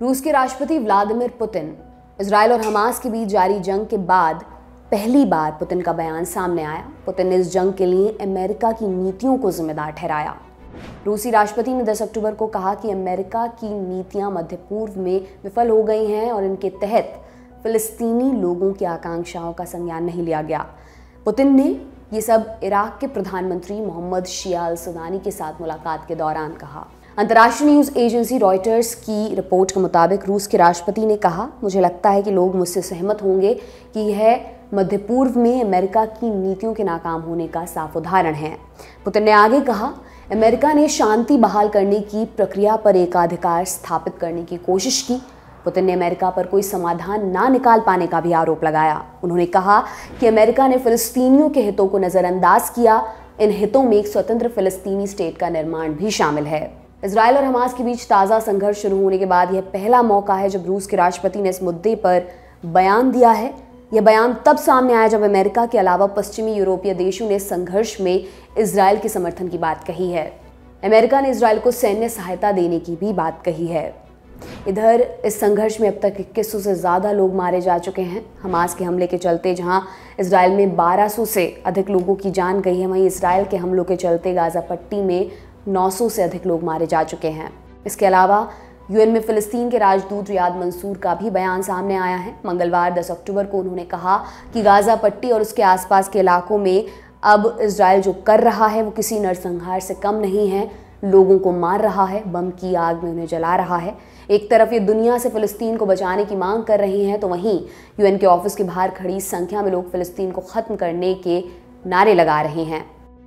रूस के राष्ट्रपति व्लादिमीर पुतिन, इजरायल और हमास के बीच जारी जंग के बाद पहली बार पुतिन का बयान सामने आया। पुतिन ने इस जंग के लिए अमेरिका की नीतियों को जिम्मेदार ठहराया। रूसी राष्ट्रपति ने 10 अक्टूबर को कहा कि अमेरिका की नीतियां मध्य पूर्व में विफल हो गई हैं और इनके तहत फिलिस्तीनी लोगों की आकांक्षाओं का संज्ञान नहीं लिया गया। पुतिन ने ये सब इराक के प्रधानमंत्री मोहम्मद शिया अल सुदानी के साथ मुलाकात के दौरान कहा। अंतर्राष्ट्रीय न्यूज़ एजेंसी रॉयटर्स की रिपोर्ट के मुताबिक रूस के राष्ट्रपति ने कहा, मुझे लगता है कि लोग मुझसे सहमत होंगे कि यह मध्य पूर्व में अमेरिका की नीतियों के नाकाम होने का साफ उदाहरण है। पुतिन ने आगे कहा, अमेरिका ने शांति बहाल करने की प्रक्रिया पर एकाधिकार स्थापित करने की कोशिश की। पुतिन ने अमेरिका पर कोई समाधान ना निकाल पाने का भी आरोप लगाया। उन्होंने कहा कि अमेरिका ने फिलिस्तीनियों के हितों को नज़रअंदाज किया। इन हितों में एक स्वतंत्र फिलिस्तीनी स्टेट का निर्माण भी शामिल है। इजरायल और हमास के बीच ताज़ा संघर्ष शुरू होने के बाद यह पहला मौका है जब रूस के राष्ट्रपति ने इस मुद्दे पर बयान दिया है। यह बयान तब सामने आया जब अमेरिका के अलावा पश्चिमी यूरोपीय देशों ने संघर्ष में इजरायल के समर्थन की बात कही है। अमेरिका ने इजरायल को सैन्य सहायता देने की भी बात कही है। इधर इस संघर्ष में अब तक 2100 से ज़्यादा लोग मारे जा चुके हैं। हमास के हमले के चलते जहां इजरायल में 1200 से अधिक लोगों की जान गई है, वहीं इजरायल के हमलों के चलते गाजा पट्टी में 900 से अधिक लोग मारे जा चुके हैं। इसके अलावा यूएन में फिलिस्तीन के राजदूत रियाद मंसूर का भी बयान सामने आया है। मंगलवार 10 अक्टूबर को उन्होंने कहा कि गाजा पट्टी और उसके आसपास के इलाकों में अब इजरायल जो कर रहा है वो किसी नरसंहार से कम नहीं है। लोगों को मार रहा है, बम की आग में उन्हें जला रहा है। एक तरफ ये दुनिया से फिलिस्तीन को बचाने की मांग कर रही हैं, तो वहीं यूएन के ऑफिस के बाहर खड़ी संख्या में लोग फिलिस्तीन को खत्म करने के नारे लगा रहे हैं।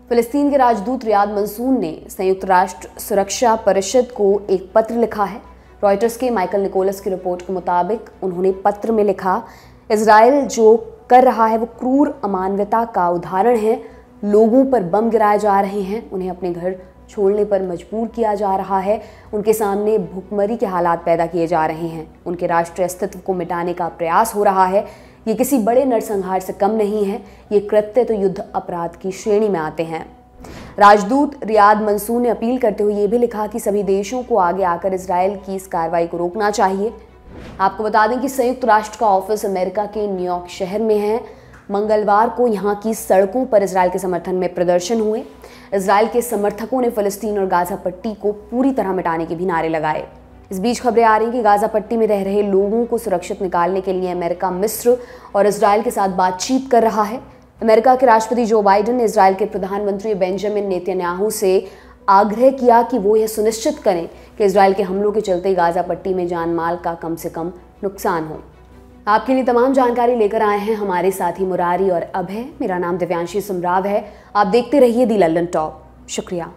फिलिस्तीन के राजदूत रियाद मंसूर ने संयुक्त राष्ट्र सुरक्षा परिषद को एक पत्र लिखा है। रॉयटर्स के माइकल निकोलस की रिपोर्ट के मुताबिक उन्होंने पत्र में लिखा, इजरायल जो कर रहा है वो क्रूर अमानवीयता का उदाहरण है। लोगों पर बम गिराए जा रहे हैं, उन्हें अपने घर छोड़ने पर मजबूर किया जा रहा है, उनके सामने भुखमरी के हालात पैदा किए जा रहे हैं, उनके राष्ट्रीय अस्तित्व को मिटाने का प्रयास हो रहा है। ये किसी बड़े नरसंहार से कम नहीं है। ये कृत्य तो युद्ध अपराध की श्रेणी में आते हैं। राजदूत रियाद मंसूर ने अपील करते हुए ये भी लिखा कि सभी देशों को आगे आकर इजरायल की इस कार्रवाई को रोकना चाहिए। आपको बता दें कि संयुक्त राष्ट्र का ऑफिस अमेरिका के न्यूयॉर्क शहर में है। मंगलवार को यहाँ की सड़कों पर इजरायल के समर्थन में प्रदर्शन हुए। इजरायल के समर्थकों ने फिलिस्तीन और गाजा पट्टी को पूरी तरह मिटाने के भी नारे लगाए। इस बीच खबरें आ रही हैं कि गाजा पट्टी में रह रहे लोगों को सुरक्षित निकालने के लिए अमेरिका मिस्र और इजरायल के साथ बातचीत कर रहा है। अमेरिका के राष्ट्रपति जो बाइडेन ने इजरायल के प्रधानमंत्री बेंजामिन नेतन्याहू से आग्रह किया कि वो यह सुनिश्चित करें कि इजरायल के हमलों के चलते गाजा पट्टी में जान माल का कम से कम नुकसान हो। आपके लिए तमाम जानकारी लेकर आए हैं हमारे साथी मुरारी और अभय। मेरा नाम दिव्यांशी सुमराव है। आप देखते रहिए दी लल्लन टॉप। शुक्रिया।